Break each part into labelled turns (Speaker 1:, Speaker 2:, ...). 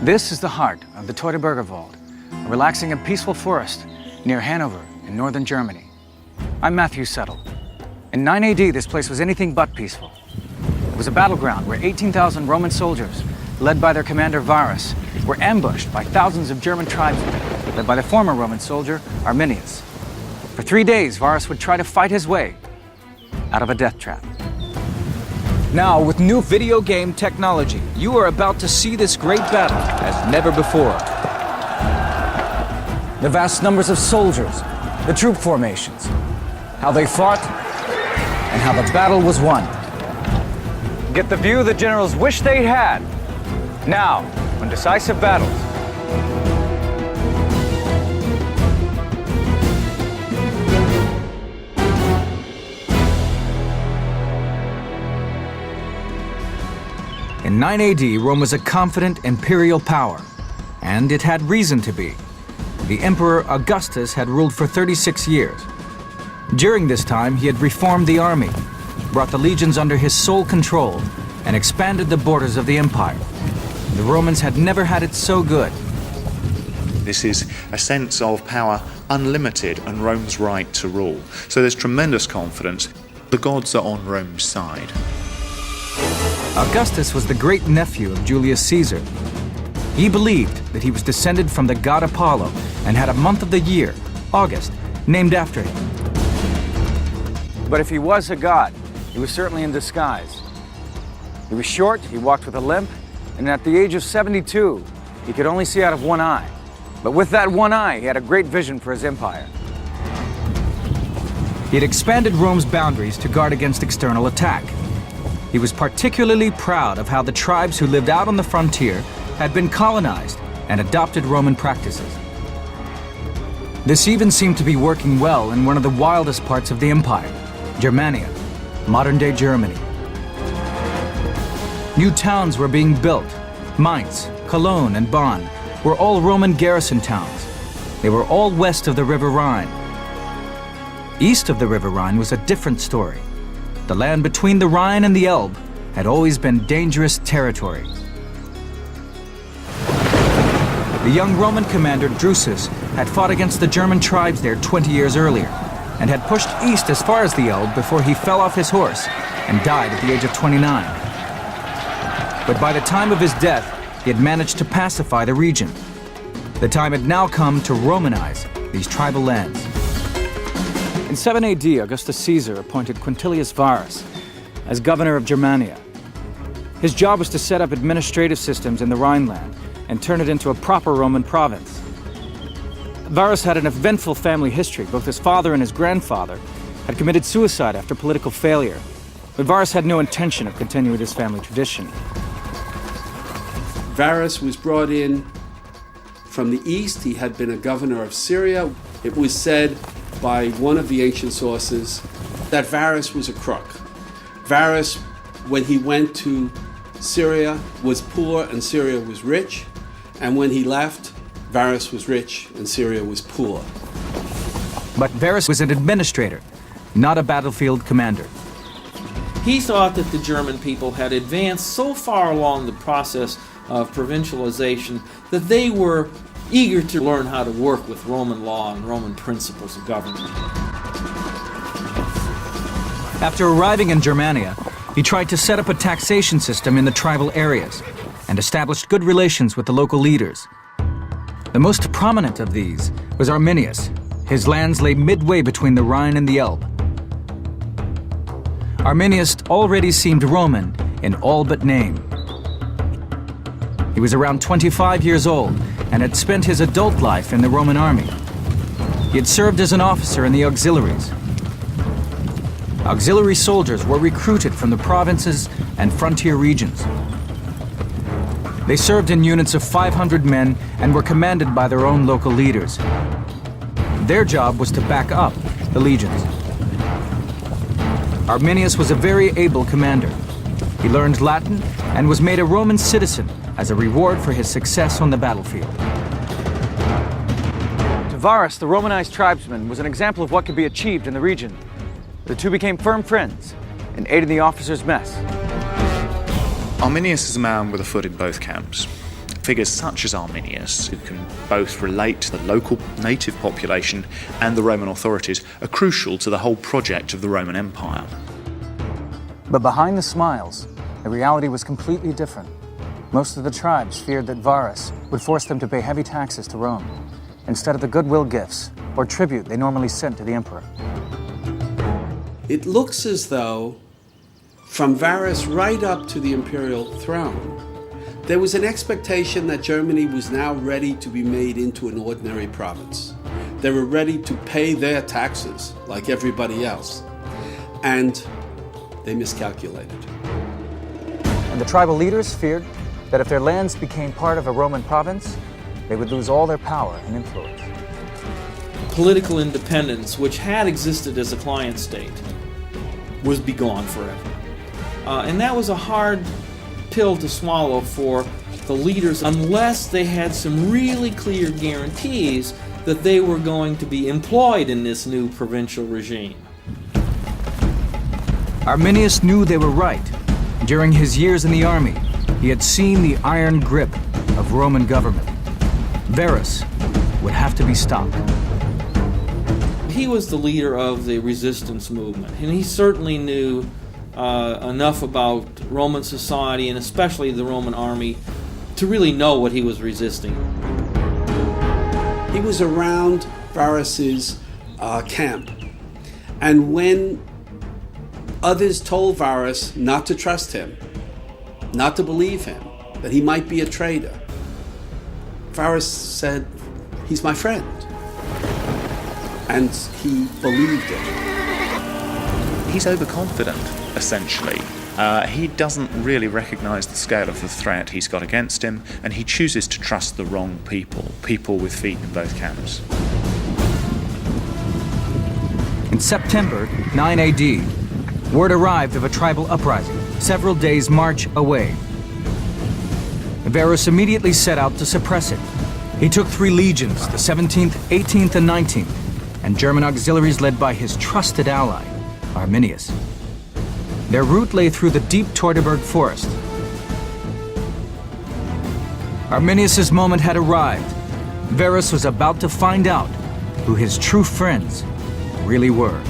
Speaker 1: This is the heart of the Teutoburger Wald, a relaxing and peaceful forest near Hanover in northern Germany. I'm Matthew Settle. In 9 AD, this place was anything but peaceful. It was a battleground where 18,000 Roman soldiers, led by their commander Varus, were ambushed by thousands of German tribesmen, led by the former Roman soldier Arminius. For 3 days, Varus would try to fight his way out of a death trap.
Speaker 2: Now, with new video game technology, you are about to see this great battle as never before.
Speaker 1: The vast numbers of soldiers, the troop formations, how they fought, and how the battle was won. Get the view the generals wish they'd had. Now, on Decisive Battles.
Speaker 2: In 9 AD, Rome was a confident imperial power, and it had reason to be. The Emperor Augustus had ruled for 36 years. During this time, he had reformed the army, brought the legions under his sole control, and expanded the borders of the empire. The Romans had never had it so good.
Speaker 3: This is a sense of power unlimited and Rome's right to rule. So there's tremendous confidence. The gods are on Rome's side.
Speaker 2: Augustus was the great-nephew of Julius Caesar. He believed that he was descended from the god Apollo and had a month of the year, August, named after him.
Speaker 1: But if he was a god, he was certainly in disguise. He was short, he walked with a limp, and at the age of 72, he could only see out of one eye. But with that one eye, he had a great vision for his empire.
Speaker 2: He had expanded Rome's boundaries to guard against external attack. He was particularly proud of how the tribes who lived out on the frontier had been colonized and adopted Roman practices. This even seemed to be working well in one of the wildest parts of the empire, Germania, modern-day Germany. New towns were being built. Mainz, Cologne, and Bonn were all Roman garrison towns. They were all west of the River Rhine. East of the River Rhine was a different story. The land between the Rhine and the Elbe had always been dangerous territory. The young Roman commander Drusus had fought against the German tribes there 20 years earlier and had pushed east as far as the Elbe before he fell off his horse and died at the age of 29. But by the time of his death, he had managed to pacify the region. The time had now come to Romanize these tribal lands.
Speaker 1: In 7 AD, Augustus Caesar appointed Quintilius Varus as governor of Germania. His job was to set up administrative systems in the Rhineland and turn it into a proper Roman province. Varus had an eventful family history. Both his father and his grandfather had committed suicide after political failure. But Varus had no intention of continuing his family tradition.
Speaker 4: Varus was brought in from the east. He had been a governor of Syria. It was said by one of the ancient sources that Varus was a crook. Varus, when he went to Syria, was poor and Syria was rich. And when he left, Varus was rich and Syria was poor.
Speaker 2: But Varus was an administrator, not a battlefield commander.
Speaker 5: He thought that the German people had advanced so far along the process of provincialization that they were eager to learn how to work with Roman law and Roman principles of government.
Speaker 2: After arriving in Germania, he tried to set up a taxation system in the tribal areas and established good relations with the local leaders. The most prominent of these was Arminius. His lands lay midway between the Rhine and the Elbe. Arminius already seemed Roman in all but name. He was around 25 years old and had spent his adult life in the Roman army. He had served as an officer in the auxiliaries. Auxiliary soldiers were recruited from the provinces and frontier regions. They served in units of 500 men and were commanded by their own local leaders. Their job was to back up the legions. Arminius was a very able commander. He learned Latin and was made a Roman citizen as a reward for his success on the battlefield.
Speaker 1: To Varus, the Romanized tribesman was an example of what could be achieved in the region. The two became firm friends and ate in the officers' mess.
Speaker 3: Arminius is a man with a foot in both camps. Figures such as Arminius, who can both relate to the local native population and the Roman authorities, are crucial to the whole project of the Roman Empire.
Speaker 1: But behind the smiles, the reality was completely different. Most of the tribes feared that Varus would force them to pay heavy taxes to Rome, instead of the goodwill gifts or tribute they normally sent to the emperor.
Speaker 4: It looks as though, from Varus right up to the imperial throne, there was an expectation that Germany was now ready to be made into an ordinary province. They were ready to pay their taxes like everybody else. And they miscalculated.
Speaker 1: And the tribal leaders feared that if their lands became part of a Roman province, they would lose all their power and influence.
Speaker 5: Political independence, which had existed as a client state, was begone forever. And that was a hard pill to swallow for the leaders unless they had some really clear guarantees that they were going to be employed in this new provincial regime.
Speaker 2: Arminius knew they were right. During his years in the army, he had seen the iron grip of Roman government. Varus would have to be stopped.
Speaker 5: He was the leader of the resistance movement, and he certainly knew enough about Roman society, and especially the Roman army, to really know what he was resisting.
Speaker 4: He was around Varus's camp, and when others told Varus not to trust him, not to believe him, that he might be a traitor, Varus said, "He's my friend." And he believed it.
Speaker 3: He's overconfident, essentially. He doesn't really recognize the scale of the threat he's got against him, and he chooses to trust the wrong people with feet in both camps.
Speaker 2: In September 9 AD, word arrived of a tribal uprising, several days' march away. Varus immediately set out to suppress it. He took 3 legions, the 17th, 18th, and 19th, and German auxiliaries led by his trusted ally, Arminius. Their route lay through the deep Teutoburg forest. Arminius's moment had arrived. Varus was about to find out who his true friends really were.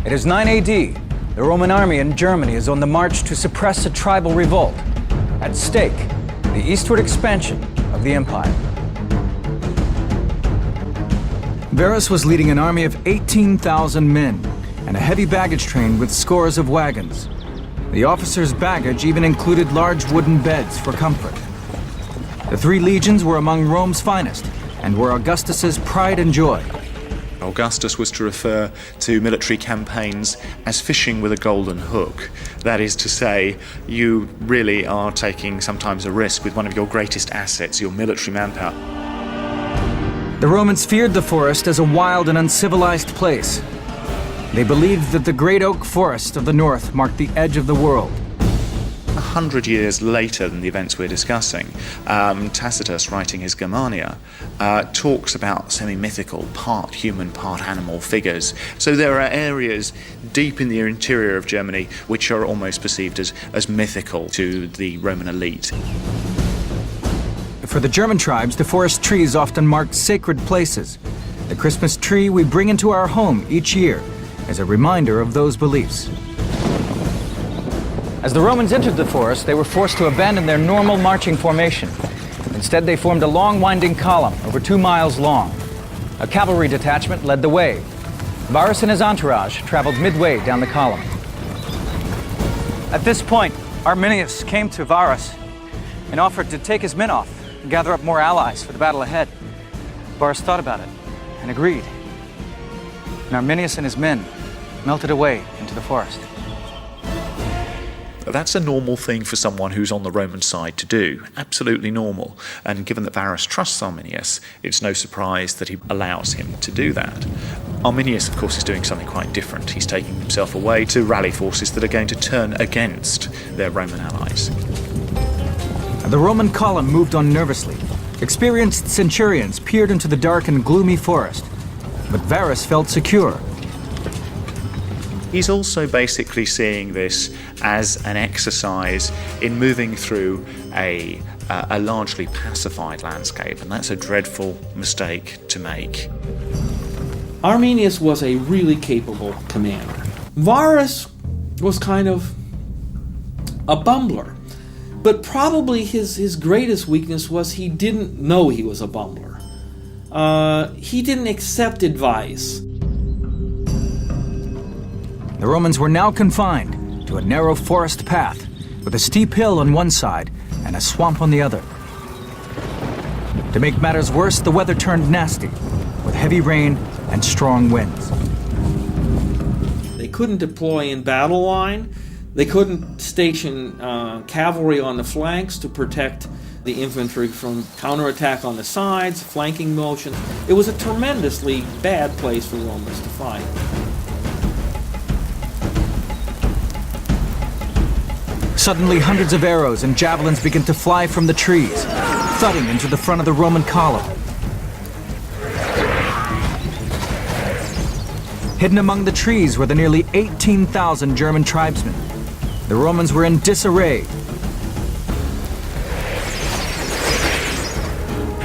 Speaker 1: It is 9 AD. The Roman army in Germany is on the march to suppress a tribal revolt. At stake, the eastward expansion of the empire.
Speaker 2: Varus was leading an army of 18,000 men and a heavy baggage train with scores of wagons. The officers' baggage even included large wooden beds for comfort. The 3 legions were among Rome's finest and were Augustus's pride and joy.
Speaker 3: Augustus was to refer to military campaigns as fishing with a golden hook. That is to say, you really are taking sometimes a risk with one of your greatest assets, your military manpower.
Speaker 2: The Romans feared the forest as a wild and uncivilized place. They believed that the great oak forest of the north marked the edge of the world.
Speaker 3: 100 years later than the events we're discussing, Tacitus, writing his Germania, talks about semi-mythical, part human, part animal figures. So there are areas deep in the interior of Germany which are almost perceived as mythical to the Roman elite.
Speaker 2: For the German tribes, the forest trees often marked sacred places. The Christmas tree we bring into our home each year as a reminder of those beliefs.
Speaker 1: As the Romans entered the forest, they were forced to abandon their normal marching formation. Instead, they formed a long, winding column over 2 miles long. A cavalry detachment led the way. Varus and his entourage traveled midway down the column. At this point, Arminius came to Varus and offered to take his men off and gather up more allies for the battle ahead. Varus thought about it and agreed. And Arminius and his men melted away into the forest.
Speaker 3: That's a normal thing for someone who's on the Roman side to do, absolutely normal. And given that Varus trusts Arminius, it's no surprise that he allows him to do that. Arminius, of course, is doing something quite different. He's taking himself away to rally forces that are going to turn against their Roman allies.
Speaker 2: The Roman column moved on nervously. Experienced centurions peered into the dark and gloomy forest, but Varus felt secure.
Speaker 3: He's also basically seeing this as an exercise in moving through a largely pacified landscape, and that's a dreadful mistake to make.
Speaker 5: Arminius was a really capable commander. Varus was kind of a bumbler, but probably his greatest weakness was he didn't know he was a bumbler. He didn't accept advice.
Speaker 2: The Romans were now confined to a narrow forest path with a steep hill on one side and a swamp on the other. To make matters worse, the weather turned nasty, with heavy rain and strong winds.
Speaker 5: They couldn't deploy in battle line. They couldn't station cavalry on the flanks to protect the infantry from counterattack on the sides, flanking motion. It was a tremendously bad place for Romans to fight.
Speaker 2: Suddenly, hundreds of arrows and javelins began to fly from the trees, thudding into the front of the Roman column. Hidden among the trees were the nearly 18,000 German tribesmen. The Romans were in disarray.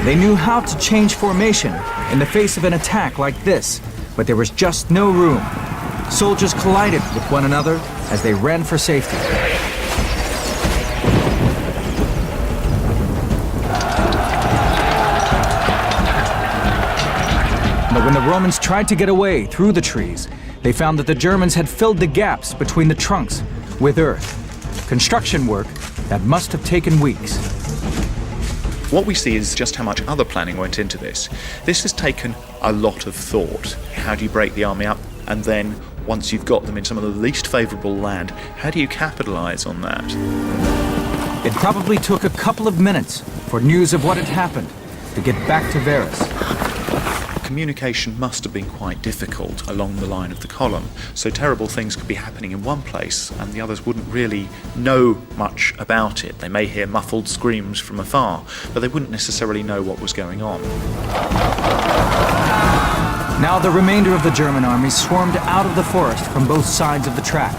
Speaker 2: They knew how to change formation in the face of an attack like this, but there was just no room. Soldiers collided with one another as they ran for safety. But when the Romans tried to get away through the trees, they found that the Germans had filled the gaps between the trunks with earth. Construction work that must have taken weeks.
Speaker 3: What we see is just how much other planning went into this. This has taken a lot of thought. How do you break the army up? And then, once you've got them in some of the least favourable land, how do you capitalise on that?
Speaker 2: It probably took a couple of minutes for news of what had happened to get back to Varus.
Speaker 3: Communication must have been quite difficult along the line of the column, so terrible things could be happening in one place and the others wouldn't really know much about it. They may hear muffled screams from afar, but they wouldn't necessarily know what was going on.
Speaker 2: Now the remainder of the German army swarmed out of the forest from both sides of the track.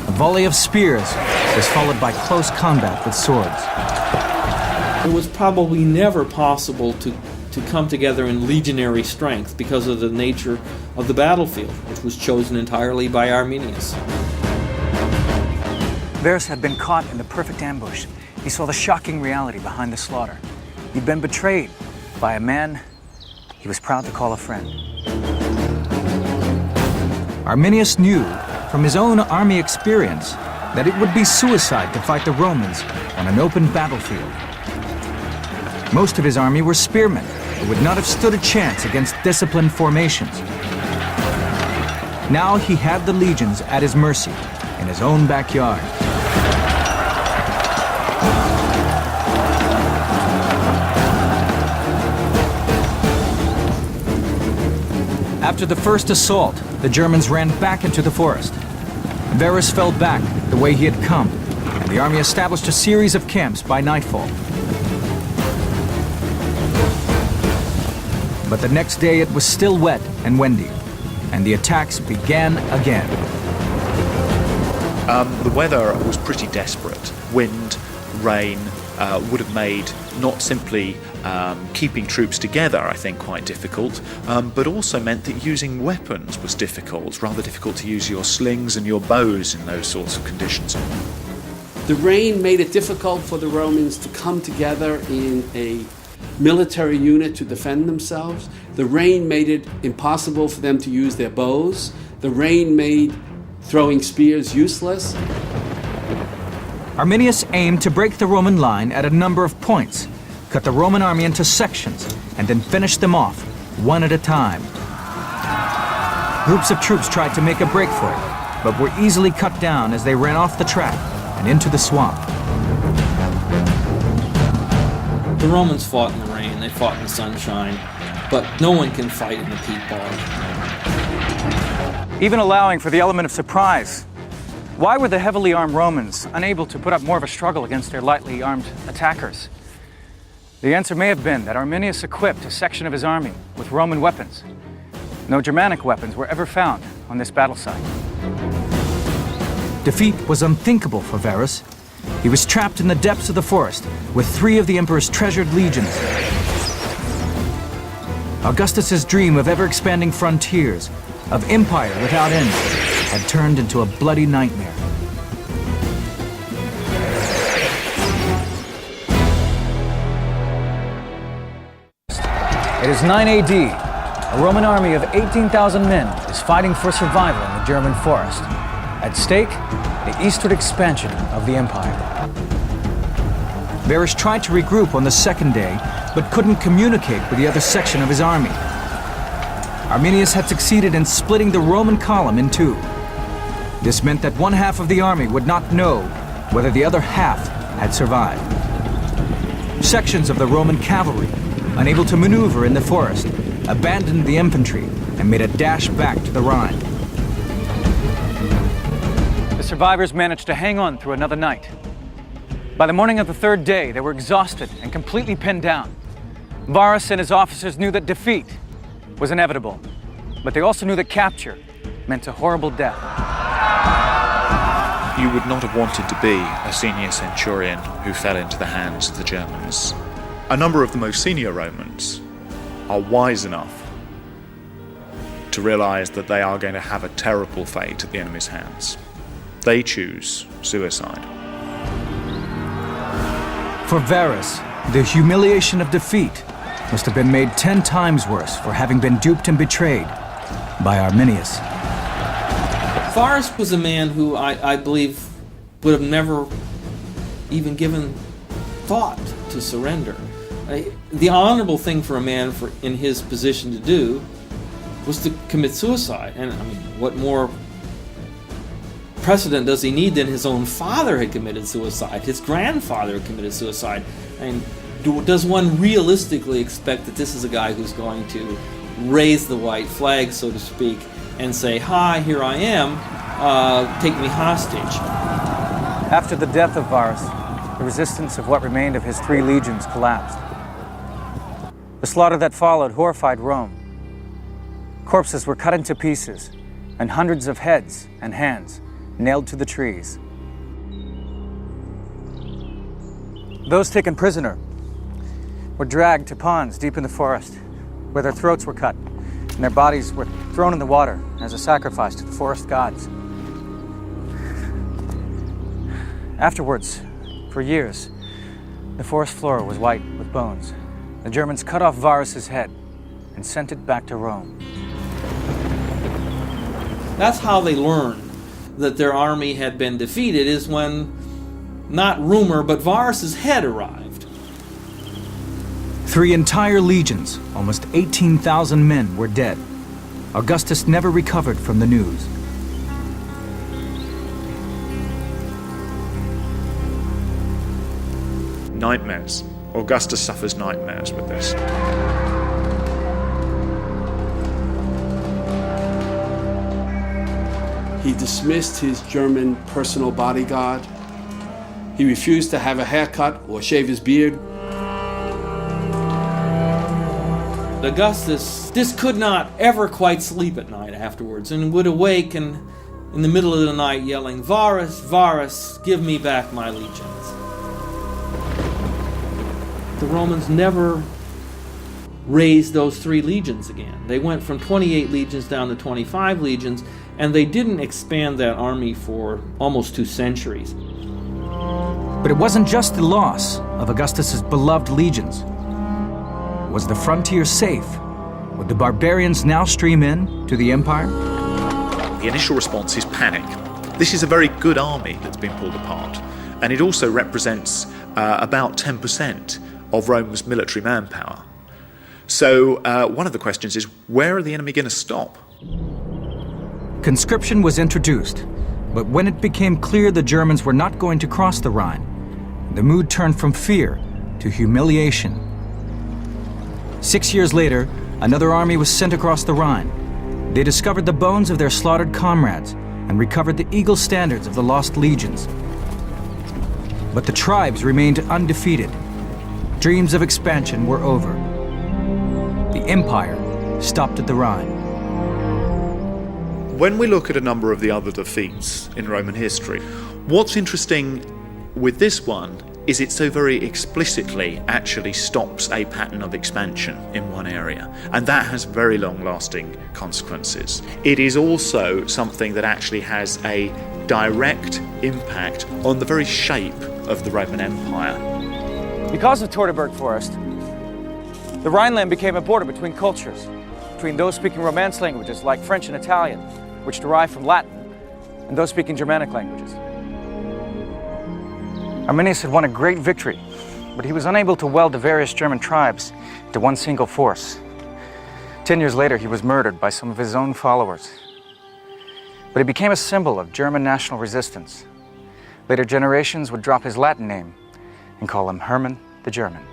Speaker 2: A volley of spears was followed by close combat with swords.
Speaker 5: It was probably never possible to come together in legionary strength because of the nature of the battlefield, which was chosen entirely by Arminius.
Speaker 1: Varus had been caught in the perfect ambush. He saw the shocking reality behind the slaughter. He'd been betrayed by a man he was proud to call a friend.
Speaker 2: Arminius knew from his own army experience that it would be suicide to fight the Romans on an open battlefield. Most of his army were spearmen who would not have stood a chance against disciplined formations. Now he had the legions at his mercy in his own backyard. After the first assault, the Germans ran back into the forest. Varus fell back the way he had come, and the army established a series of camps by nightfall. But the next day it was still wet and windy, and the attacks began again.
Speaker 3: The weather was pretty desperate. Wind, rain would have made not simply keeping troops together, I think, quite difficult, but also meant that using weapons was difficult, rather difficult to use your slings and your bows in those sorts of conditions.
Speaker 4: The rain made it difficult for the Romans to come together in a military unit to defend themselves. The rain made it impossible for them to use their bows. The rain made throwing spears useless.
Speaker 2: Arminius aimed to break the Roman line at a number of points, cut the Roman army into sections, and then finish them off, one at a time. Groups of troops tried to make a break for it, but were easily cut down as they ran off the track and into the swamp.
Speaker 5: The Romans fought in the rain, they fought in the sunshine, but no one can fight in the peat bog.
Speaker 1: Even allowing for the element of surprise, why were the heavily armed Romans unable to put up more of a struggle against their lightly armed attackers? The answer may have been that Arminius equipped a section of his army with Roman weapons. No Germanic weapons were ever found on this battle site.
Speaker 2: Defeat was unthinkable for Varus. He was trapped in the depths of the forest with 3 of the Emperor's treasured legions. Augustus's dream of ever-expanding frontiers, of empire without end, had turned into a bloody nightmare.
Speaker 1: It is 9 AD. A Roman army of 18,000 men is fighting for survival in the German forest. At stake, the eastward expansion of the empire.
Speaker 2: Varus tried to regroup on the second day, but couldn't communicate with the other section of his army. Arminius had succeeded in splitting the Roman column in 2. This meant that one half of the army would not know whether the other half had survived. Sections of the Roman cavalry, unable to maneuver in the forest, abandoned the infantry and made a dash back to the Rhine.
Speaker 1: The survivors managed to hang on through another night. By the morning of the 3rd day, they were exhausted and completely pinned down. Varus and his officers knew that defeat was inevitable, but they also knew that capture meant a horrible death.
Speaker 3: You would not have wanted to be a senior centurion who fell into the hands of the Germans. A number of the most senior Romans are wise enough to realize that they are going to have a terrible fate at the enemy's hands. They choose suicide.
Speaker 2: For Varus, the humiliation of defeat must have been made 10 times worse for having been duped and betrayed by Arminius.
Speaker 5: Varus was a man who I believe would have never even given thought to surrender. The honorable thing for a man in his position to do was to commit suicide. And I mean, what more precedent does he need than his own father had committed suicide, his grandfather had committed suicide? And does one realistically expect that this is a guy who's going to raise the white flag, so to speak, and say, "Hi, here I am, take me hostage"?
Speaker 1: After the death of Varus, the resistance of what remained of his 3 legions collapsed. The slaughter that followed horrified Rome. Corpses were cut into pieces, and hundreds of heads and hands nailed to the trees. Those taken prisoner were dragged to ponds deep in the forest, where their throats were cut, and their bodies were thrown in the water as a sacrifice to the forest gods. Afterwards, for years, the forest floor was white with bones. The Germans cut off Varus's head and sent it back to Rome.
Speaker 5: That's how they learned that their army had been defeated, is when, not rumor, but Varus's head arrived.
Speaker 2: 3 entire legions, almost 18,000 men, were dead. Augustus never recovered from the news.
Speaker 3: Nightmares. Augustus suffers nightmares with this.
Speaker 4: He dismissed his German personal bodyguard. He refused to have a haircut or shave his beard.
Speaker 5: Augustus just could not ever quite sleep at night afterwards, and would awaken in the middle of the night yelling, "Varus, Varus, give me back my legions." The Romans never raised those 3 legions again. They went from 28 legions down to 25 legions, and they didn't expand that army for almost 2 centuries.
Speaker 2: But it wasn't just the loss of Augustus's beloved legions. Was the frontier safe? Would the barbarians now stream in to the empire?
Speaker 3: The initial response is panic. This is a very good army that's been pulled apart, and it also represents about 10% of Rome's military manpower. So one of the questions is, where are the enemy going to stop?
Speaker 2: Conscription was introduced, but when it became clear the Germans were not going to cross the Rhine, the mood turned from fear to humiliation. 6 years later, another army was sent across the Rhine. They discovered the bones of their slaughtered comrades and recovered the eagle standards of the lost legions. But the tribes remained undefeated. Dreams of expansion were over. The empire stopped at the Rhine.
Speaker 3: When we look at a number of the other defeats in Roman history, what's interesting with this one is it so very explicitly actually stops a pattern of expansion in one area, and that has very long-lasting consequences. It is also something that actually has a direct impact on the very shape of the Roman Empire.
Speaker 1: Because of Teutoburg Forest, the Rhineland became a border between cultures, between those speaking Romance languages like French and Italian, which derive from Latin, and those speaking Germanic languages. Arminius had won a great victory, but he was unable to weld the various German tribes into one single force. 10 years later, he was murdered by some of his own followers. But he became a symbol of German national resistance. Later generations would drop his Latin name and call him Hermann the German.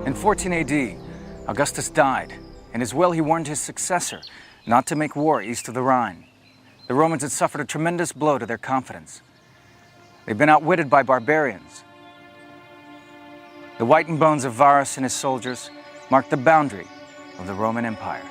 Speaker 1: In 14 AD, Augustus died. In his will, he warned his successor not to make war east of the Rhine. The Romans had suffered a tremendous blow to their confidence. They'd been outwitted by barbarians. The whitened bones of Varus and his soldiers marked the boundary of the Roman Empire.